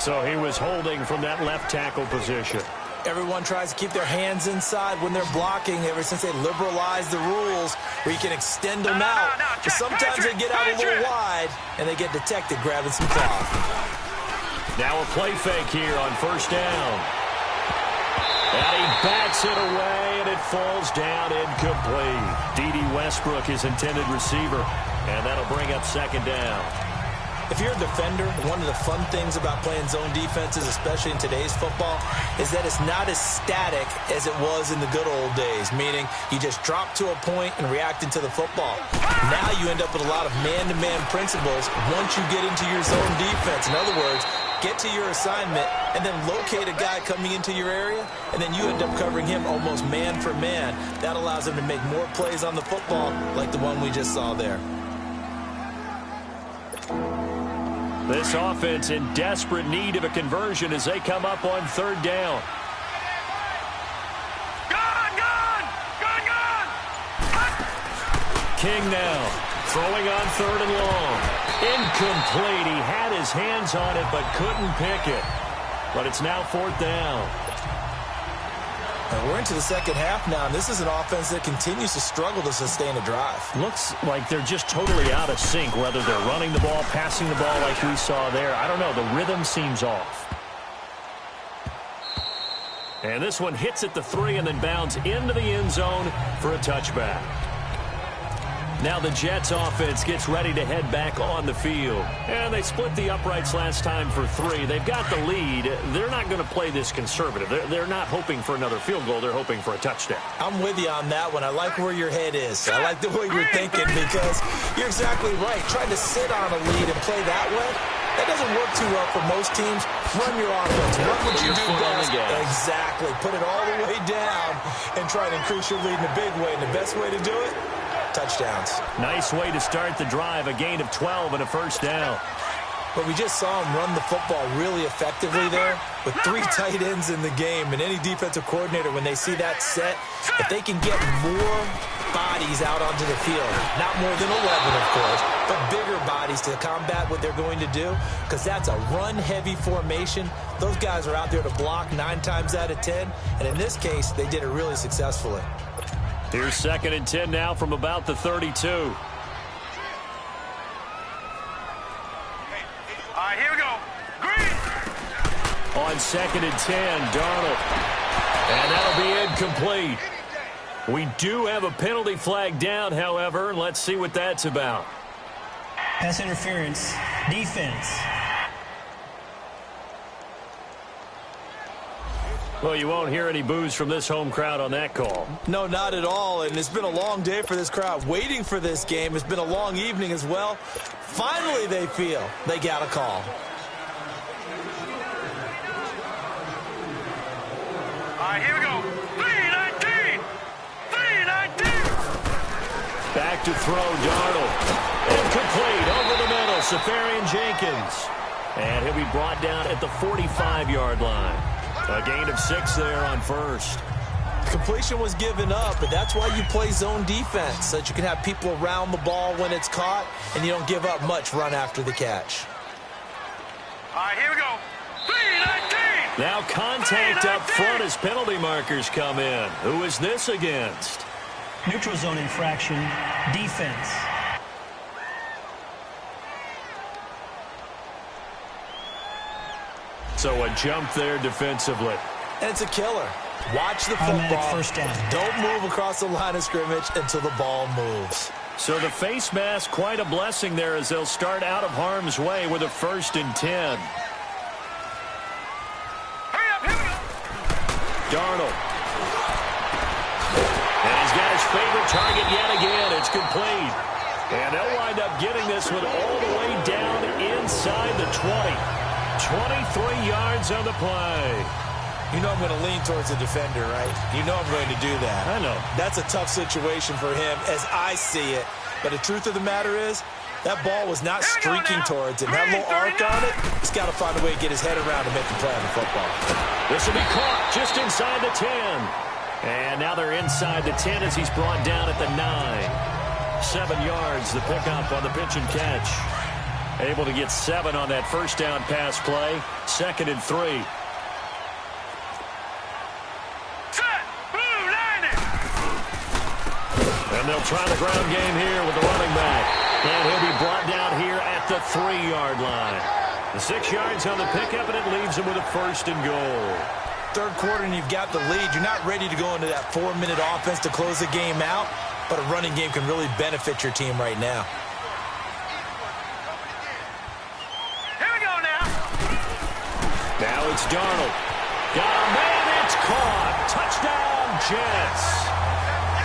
So he was holding from that left tackle position. Everyone tries to keep their hands inside when they're blocking ever since they liberalized the rules where you can extend them out. But sometimes they get out a little wide and they get detected grabbing some cloth. Now a play fake here on first down. And he bats it away, and it falls down incomplete. D.D. Westbrook, his intended receiver, and that'll bring up second down. If you're a defender, one of the fun things about playing zone defenses, especially in today's football, is that it's not as static as it was in the good old days, meaning you just drop to a point and react into the football. Now you end up with a lot of man-to-man principles once you get into your zone defense. In other words, get to your assignment and then locate a guy coming into your area, and then you end up covering him almost man for man. That allows him to make more plays on the football like the one we just saw there. This offense in desperate need of a conversion as they come up on third down. Gone! King now, throwing on third and long. Incomplete. He had his hands on it but couldn't pick it. But it's now fourth down. And we're into the second half now, and this is an offense that continues to struggle to sustain a drive. Looks like they're just totally out of sync, whether they're running the ball, passing the ball like we saw there. I don't know. The rhythm seems off. And this one hits at the 3 and then bounds into the end zone for a touchback. Now the Jets offense gets ready to head back on the field. And they split the uprights last time for 3. They've got the lead. They're not going to play this conservative. They're not hoping for another field goal. They're hoping for a touchdown. I'm with you on that one. I like where your head is. I like the way you're thinking because you're exactly right. Trying to sit on a lead and play that way, that doesn't work too well for most teams. Run your offense. What would you do best? Exactly. Put it all the way down and try to increase your lead in a big way. And the best way to do it? Touchdowns. Nice way to start the drive. A gain of 12 and a first down. But we just saw him run the football really effectively there with 3 tight ends in the game. And any defensive coordinator, when they see that set, if they can get more bodies out onto the field, not more than 11, of course, but bigger bodies to combat what they're going to do, because that's a run-heavy formation. Those guys are out there to block 9 times out of 10. And in this case, they did it really successfully. Here's second and 10 now from about the 32. All right, here we go. Green. On second and 10, Darnold. And that'll be incomplete. We do have a penalty flag down, however. Let's see what that's about. Pass interference. Defense. Well, you won't hear any boos from this home crowd on that call. No, not at all. And it's been a long day for this crowd waiting for this game. It's been a long evening as well. Finally, they feel they got a call. All right, here we go. 3-19. Back to throw, Darnold. Incomplete, over the middle, Safarian Jenkins. And he'll be brought down at the 45-yard line. A gain of 6 there on first. Completion was given up, but that's why you play zone defense, so that you can have people around the ball when it's caught, and you don't give up much run after the catch. All right, here we go. 3-19. Now contact up front as penalty markers come in. Who is this against? Neutral zone infraction, defense. So a jump there defensively. And it's a killer. Watch the Automatic football. first down. Don't move across the line of scrimmage until the ball moves. So the face mask, quite a blessing there as they'll start out of harm's way with a 1st and 10. Hurry up, here we go. Darnold. And he's got his favorite target yet again. It's complete. And they'll wind up getting this one all the way down inside the 20. 23 yards on the play. You know I'm going to lean towards the defender, right? You know I'm going to do that. I know. That's a tough situation for him as I see it. But the truth of the matter is, that ball was not streaking towards him. That little arc on it, he's got to find a way to get his head around to make the play on the football. This will be caught just inside the 10. And now they're inside the 10 as he's brought down at the 9. 7 yards, the pickup on the pitch and catch. Able to get 7 on that first down pass play. 2nd and 3. And they'll try the ground game here with the running back. And he'll be brought down here at the 3-yard line. The 6 yards on the pickup, and it leaves him with a 1st and goal. Third quarter and you've got the lead. You're not ready to go into that 4-minute offense to close the game out, but a running game can really benefit your team right now. Here we go now. Now it's Darnold. Got a man, it's caught. Touchdown, Jets.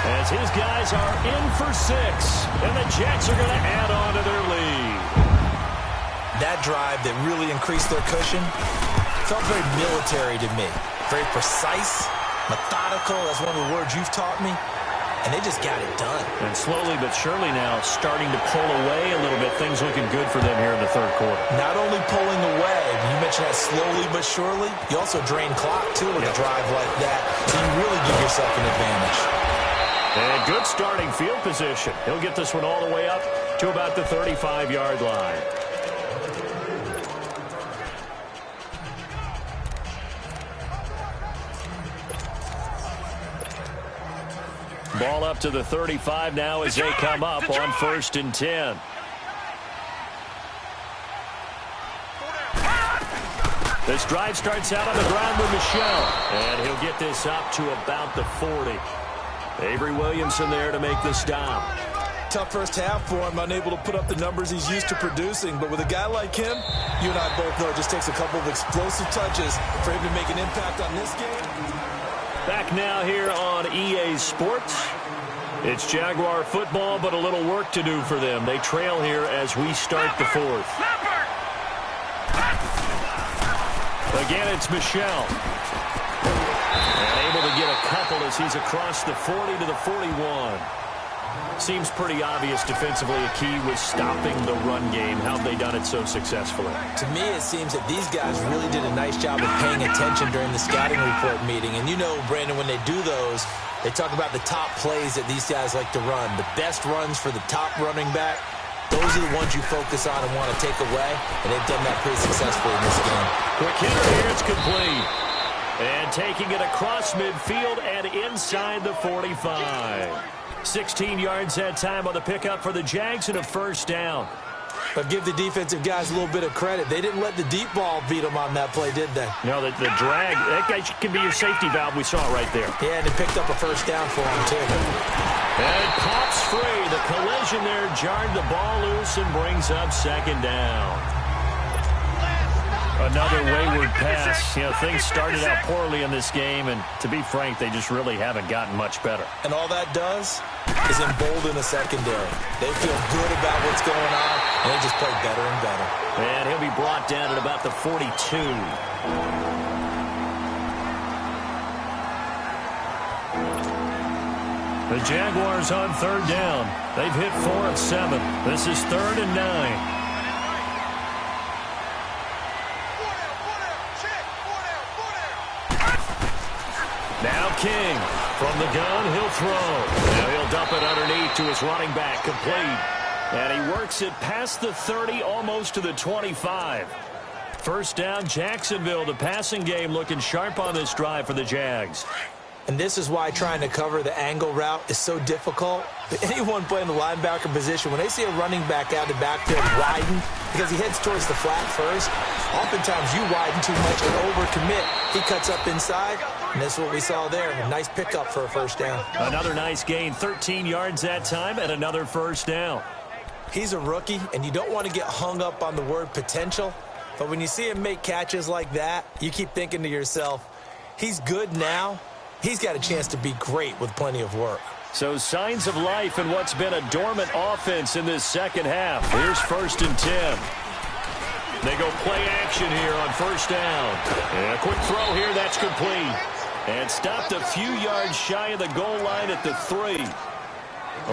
As his guys are in for 6, and the Jets are going to add on to their lead. That drive that really increased their cushion felt very military to me. Very precise, methodical. That's one of the words you've taught me. And they just got it done. And slowly but surely now starting to pull away a little bit. Things looking good for them here in the third quarter. Not only pulling away, you mentioned that slowly but surely, you also drain clock, too, with a drive like that. So you really give yourself an advantage. And good starting field position. He'll get this one all the way up to about the 35-yard line. Ball up to the 35 now as they come up on 1st and 10. This drive starts out on the ground with Michel. And he'll get this up to about the 40. Avery Williamson there to make the stop. Tough first half for him, unable to put up the numbers he's used to producing. But with a guy like him, you and I both know it just takes a couple of explosive touches for him to make an impact on this game. Back now here on EA Sports. It's Jaguar football, but a little work to do for them. They trail here as we start the 4th. Again, it's Michel. And able to get a couple as he's across the 40 to the 41. Seems pretty obvious defensively a key was stopping the run game. How have they done it so successfully? To me, it seems that these guys really did a nice job of paying attention during the scouting report meeting. And you know, Brandon, when they do those, they talk about the top plays that these guys like to run. The best runs for the top running back, those are the ones you focus on and want to take away. And they've done that pretty successfully in this game. Quick hitter here, it's complete. And taking it across midfield and inside the 45. 16 yards that time on the pickup for the Jags and a 1st down. But give the defensive guys a little bit of credit. They didn't let the deep ball beat them on that play, did they? No, the drag, that guy can be your safety valve. We saw it right there. Yeah, and they picked up a 1st down for him, too. And it pops free. The collision there jarred the ball loose and brings up 2nd down. Another wayward pass. You know, things started out poorly in this game, and to be frank, they just really haven't gotten much better. And all that does is embolden the secondary. They feel good about what's going on, and they just play better and better. And he'll be brought down at about the 42. The Jaguars on 3rd down. They've hit 4 of 7. This is 3rd and 9. Now King from the gun, he'll throw. Now he'll dump it underneath to his running back, complete. And he works it past the 30, almost to the 25. 1st down, Jacksonville. The passing game looking sharp on this drive for the Jags. And this is why trying to cover the angle route is so difficult. Anyone playing the linebacker position, when they see a running back out of the backfield widen, because he heads towards the flat first, oftentimes you widen too much and overcommit. He cuts up inside, and that's what we saw there. A nice pickup for a first down. Another nice gain, 13 yards that time, and another first down. He's a rookie, and you don't want to get hung up on the word potential, but when you see him make catches like that, you keep thinking to yourself, he's good now. He's got a chance to be great with plenty of work. So signs of life in what's been a dormant offense in this second half. Here's 1st and 10. They go play action here on first down. And a quick throw here, that's complete. And stopped a few yards shy of the goal line at the 3.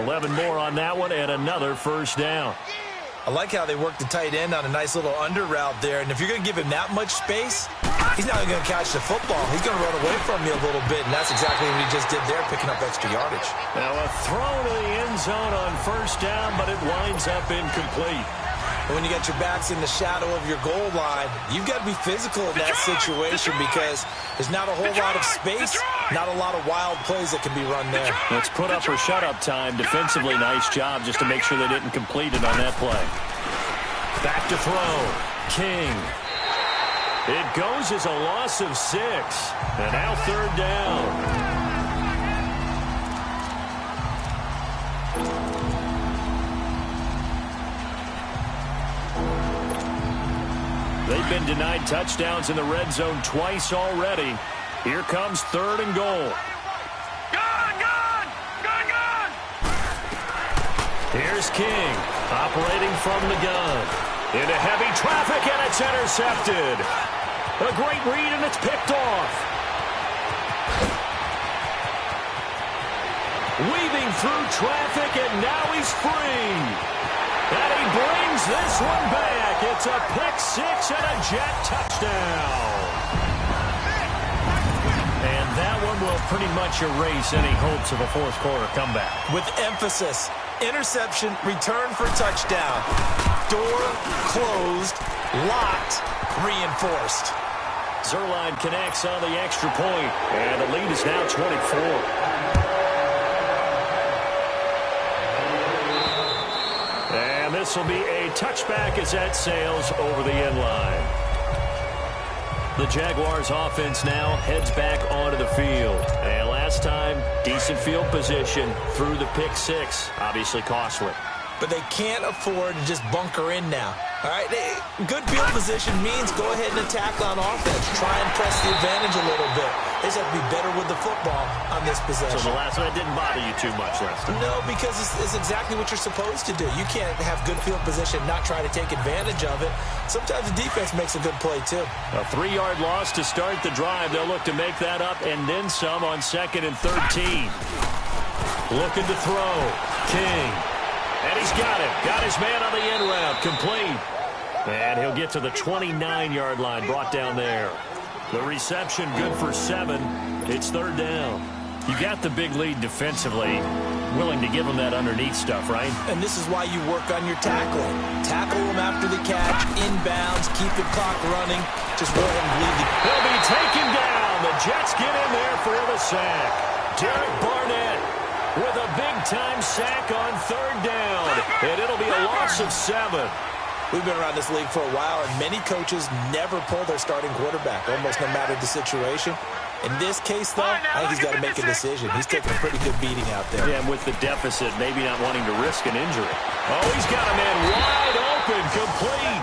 11 more on that one and another first down. I like how they work the tight end on a nice little under route there. And if you're going to give him that much space, he's not going to catch the football. He's going to run away from you a little bit, and that's exactly what he just did there, picking up extra yardage. Now a throw to the end zone on first down, but it winds up incomplete. And when you got your backs in the shadow of your goal line, you've got to be physical in that situation because there's not a whole lot of space, not a lot of wild plays that can be run there. Let's put up or shut up time. Defensively, nice job just to make sure they didn't complete it on that play. Back to throw. King. It goes as a loss of 6. And now 3rd down. They've been denied touchdowns in the red zone twice already. Here comes 3rd and goal. Gun! Here's King, operating from the gun. Into heavy traffic, and it's intercepted. A great read, and it's picked off. Weaving through traffic, and now he's free. And he brings this one back. It's a pick 6 and a Jet touchdown. And that one will pretty much erase any hopes of a fourth quarter comeback. With emphasis, interception, return for touchdown. Door closed, locked, reinforced. Zerline connects on the extra point, and the lead is now 24. And this will be a touchback as that sails over the end line. The Jaguars offense now heads back onto the field. And last time, decent field position through the pick 6. Obviously costly. But they can't afford to just bunker in now. All right, good field position means go ahead and attack on offense. Try and press the advantage a little bit. They just have to be better with the football on this possession. So the last one didn't bother you too much last time? No, because it's exactly what you're supposed to do. You can't have good field position, not try to take advantage of it. Sometimes the defense makes a good play, too. A 3-yard loss to start the drive. They'll look to make that up and then some on 2nd and 13. Looking to throw. King. And he's got it. Got his man on the end route. Complete. And he'll get to the 29-yard line. Brought down there. The reception good for 7. It's 3rd down. You got the big lead defensively. Willing to give them that underneath stuff, right? And this is why you work on your tackling. Tackle them after the catch, inbounds, keep the clock running. Just roll them and leave. He'll be taken down. The Jets get in there for the sack. Derek Barnett with a big-time sack on 3rd down. And it'll be a loss of 7. We've been around this league for a while, and many coaches never pull their starting quarterback, almost no matter the situation. In this case, though, I think he's got to make a decision. He's taking a pretty good beating out there. Yeah, and with the deficit, maybe not wanting to risk an injury. Oh, he's got a man wide open, complete.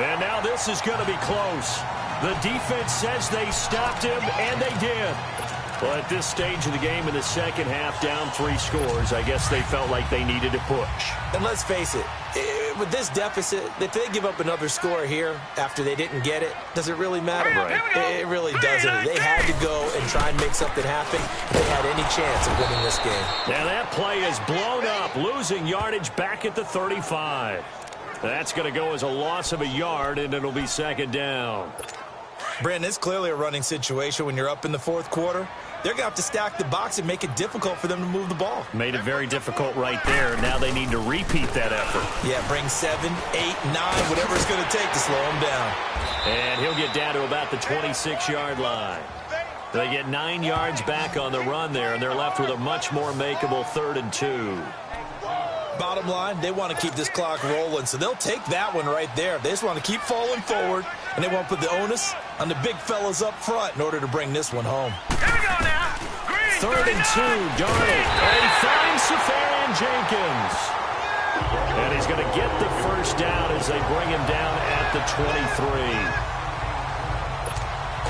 And now this is going to be close. The defense says they stopped him, and they did. Well, at this stage of the game in the second half, down 3 scores, I guess they felt like they needed to push. And let's face it, with this deficit, if they give up another score here after they didn't get it, does it really matter? Right. It really doesn't. They had to go and try and make something happen if they had any chance of winning this game. Now that play is blown up, losing yardage back at the 35. That's going to go as a loss of a yard, and it'll be 2nd down. Brandon, it's clearly a running situation when you're up in the 4th quarter. They're going to have to stack the box and make it difficult for them to move the ball. Made it very difficult right there. Now they need to repeat that effort. Yeah, bring 7, 8, 9, whatever it's going to take to slow him down. And he'll get down to about the 26-yard line. They get 9 yards back on the run there, and they're left with a much more makeable 3rd and 2. Bottom line, they want to keep this clock rolling, so they'll take that one right there. They just want to keep falling forward, and they won't put the onus on the big fellas up front in order to bring this one home. Here we go now. Green 3rd and 2, 39. Darnold. And he finds Safarian-Jenkins. And he's going to get the first down as they bring him down at the 23.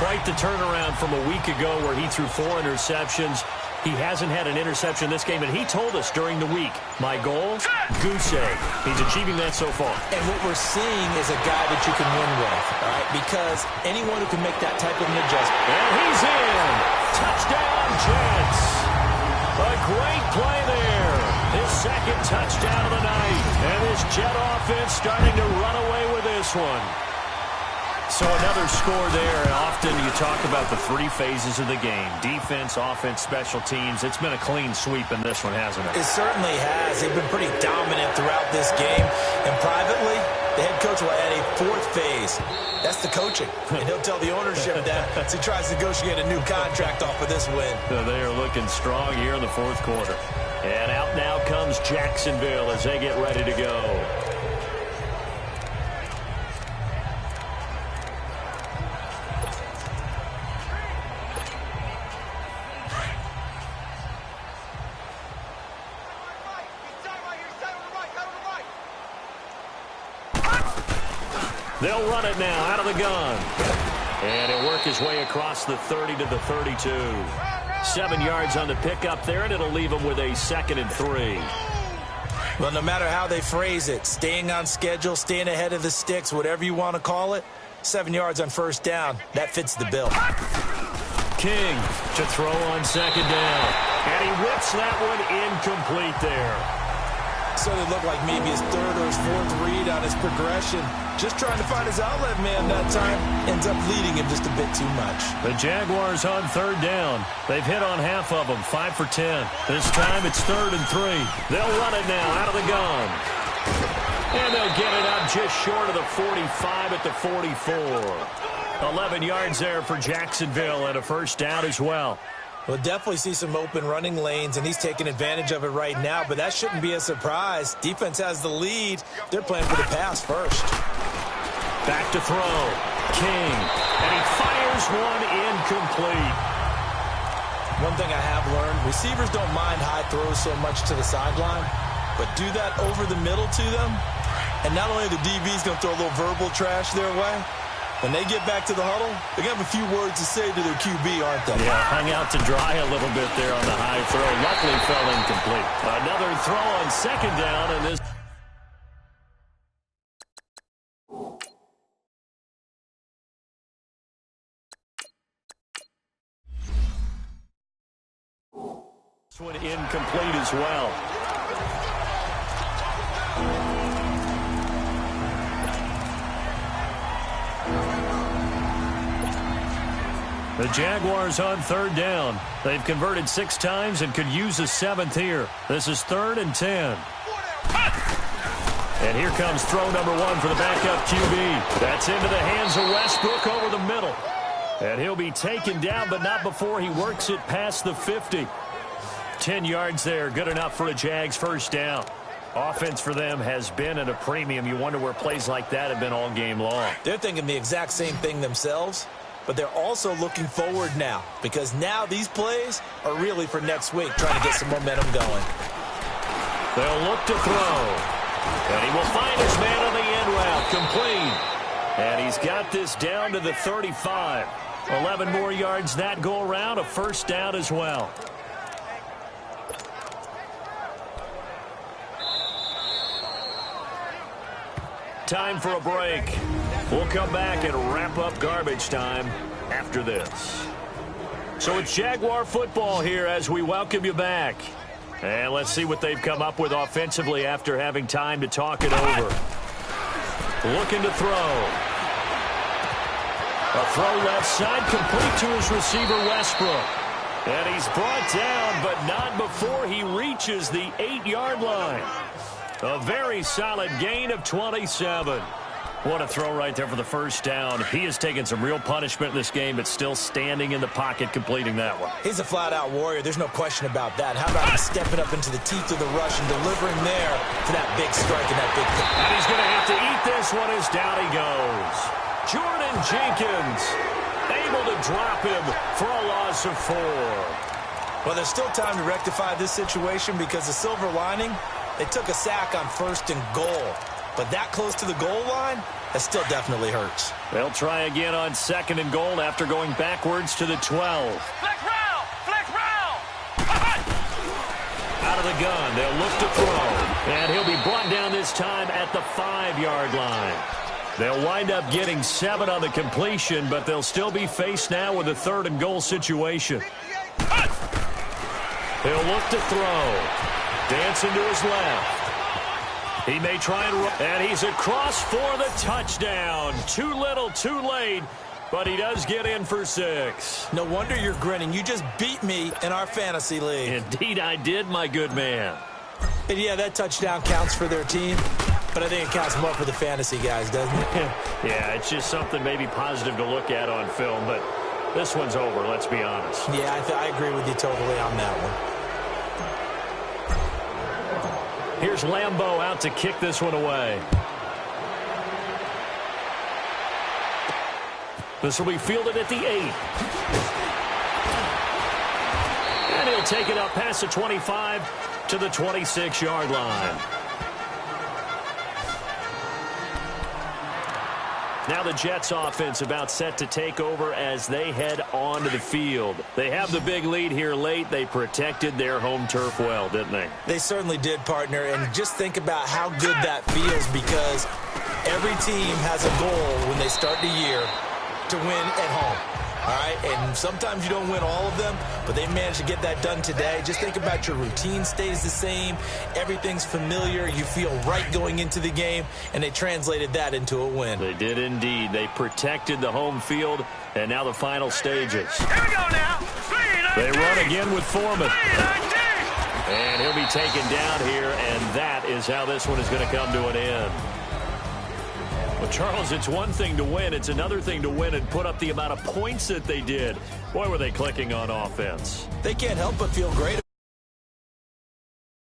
Quite the turnaround from a week ago where he threw 4 interceptions. He hasn't had an interception this game, and he told us during the week, my goal, goose egg. He's achieving that so far. And what we're seeing is a guy that you can win with, all right? Because anyone who can make that type of an adjustment. And he's in. Touchdown, Jets. A great play there. His second touchdown of the night. And this Jet offense starting to run away with this one. So another score there. Often you talk about the 3 phases of the game. Defense, offense, special teams. It's been a clean sweep in this one, hasn't it? It certainly has. They've been pretty dominant throughout this game. And privately, the head coach will add a 4th phase. That's the coaching. And he'll tell the ownership that as he tries to negotiate a new contract off of this win. So they are looking strong here in the 4th quarter. And out now comes Jacksonville as they get ready to go. They'll run it now out of the gun. And he'll work his way across the 30 to the 32. 7 yards on the pickup there, and it'll leave him with a 2nd and 3. Well, no matter how they phrase it, staying on schedule, staying ahead of the sticks, whatever you want to call it, 7 yards on 1st down, that fits the bill. King to throw on 2nd down. And he whips that one incomplete there. So it looked like maybe his 3rd or his 4th read on his progression. Just trying to find his outlet man that time. Ends up leading him just a bit too much. The Jaguars on 3rd down. They've hit on half of them, 5 for 10. This time it's 3rd and 3. They'll run it now out of the gun. And they'll get it up just short of the 45 at the 44. 11 yards there for Jacksonville and a 1st down as well. We'll definitely see some open running lanes, and he's taking advantage of it right now, but that shouldn't be a surprise. Defense has the lead. They're playing for the pass first. Back to throw. King. And he fires one incomplete. One thing I have learned, receivers don't mind high throws so much to the sideline, but do that over the middle to them, and not only the DB's going to throw a little verbal trash their way, when they get back to the huddle, they're going to have a few words to say to their QB, aren't they? Yeah, hung out to dry a little bit there on the high throw. Luckily fell incomplete. Another throw on 2nd down, and this one incomplete as well. The Jaguars on 3rd down. They've converted 6 times and could use a 7th here. This is 3rd and 10. And here comes throw number 1 for the backup QB. That's into the hands of Westbrook over the middle. And he'll be taken down, but not before he works it past the 50. 10 yards there, good enough for a Jags 1st down. Offense for them has been at a premium. You wonder where plays like that have been all game long. They're thinking the exact same thing themselves, but they're also looking forward now, because now these plays are really for next week, trying to get some momentum going. They'll look to throw. And he will find his man on the end route, complete. And he's got this down to the 35. 11 more yards that go around, a 1st down as well. Time for a break. We'll come back and wrap up garbage time after this. So it's Jaguar football here as we welcome you back. And let's see what they've come up with offensively after having time to talk it over. Looking to throw. A throw left side, complete to his receiver, Westbrook. And he's brought down, but not before he reaches the 8-yard line. A very solid gain of 27. What a throw right there for the first down. He has taken some real punishment in this game, but still standing in the pocket completing that one. He's a flat-out warrior. There's no question about that. How about him stepping up into the teeth of the rush and delivering there for that big strike and that big kick. And he's going to have to eat this one as down he goes. Jordan Jenkins able to drop him for a loss of 4. Well, there's still time to rectify this situation because the silver lining, they took a sack on 1st and goal. But that close to the goal line, that still definitely hurts. They'll try again on 2nd and goal after going backwards to the 12. Flex round! Flex round! Out of the gun, they'll look to throw. And he'll be brought down this time at the 5-yard line. They'll wind up getting 7 on the completion, but they'll still be faced now with a 3rd and goal situation. He'll look to throw. Dancing to his left. He may try and run, and he's across for the touchdown. Too little, too late, but he does get in for 6. No wonder you're grinning. You just beat me in our fantasy league. Indeed I did, my good man. And yeah, that touchdown counts for their team, but I think it counts more for the fantasy guys, doesn't it? Yeah, it's just something maybe positive to look at on film, but this one's over, let's be honest. Yeah, I agree with you totally on that one. Here's Lambeau out to kick this one away. This will be fielded at the 8. And he'll take it up past the 25 to the 26-yard line. Now the Jets offense about set to take over as they head onto the field. They have the big lead here late. They protected their home turf well, didn't they? They certainly did, partner. And just think about how good that feels because every team has a goal when they start the year to win at home. All right, and sometimes you don't win all of them, but they managed to get that done today. Just think about your routine stays the same. Everything's familiar. You feel right going into the game, and they translated that into a win. They did indeed. They protected the home field, and now the final stages. Here we go now. They run again with Foreman. And he'll be taken down here, and that is how this one is going to come to an end. Well, Charles, it's one thing to win. It's another thing to win and put up the amount of points that they did. Boy, were they clicking on offense. They can't help but feel great.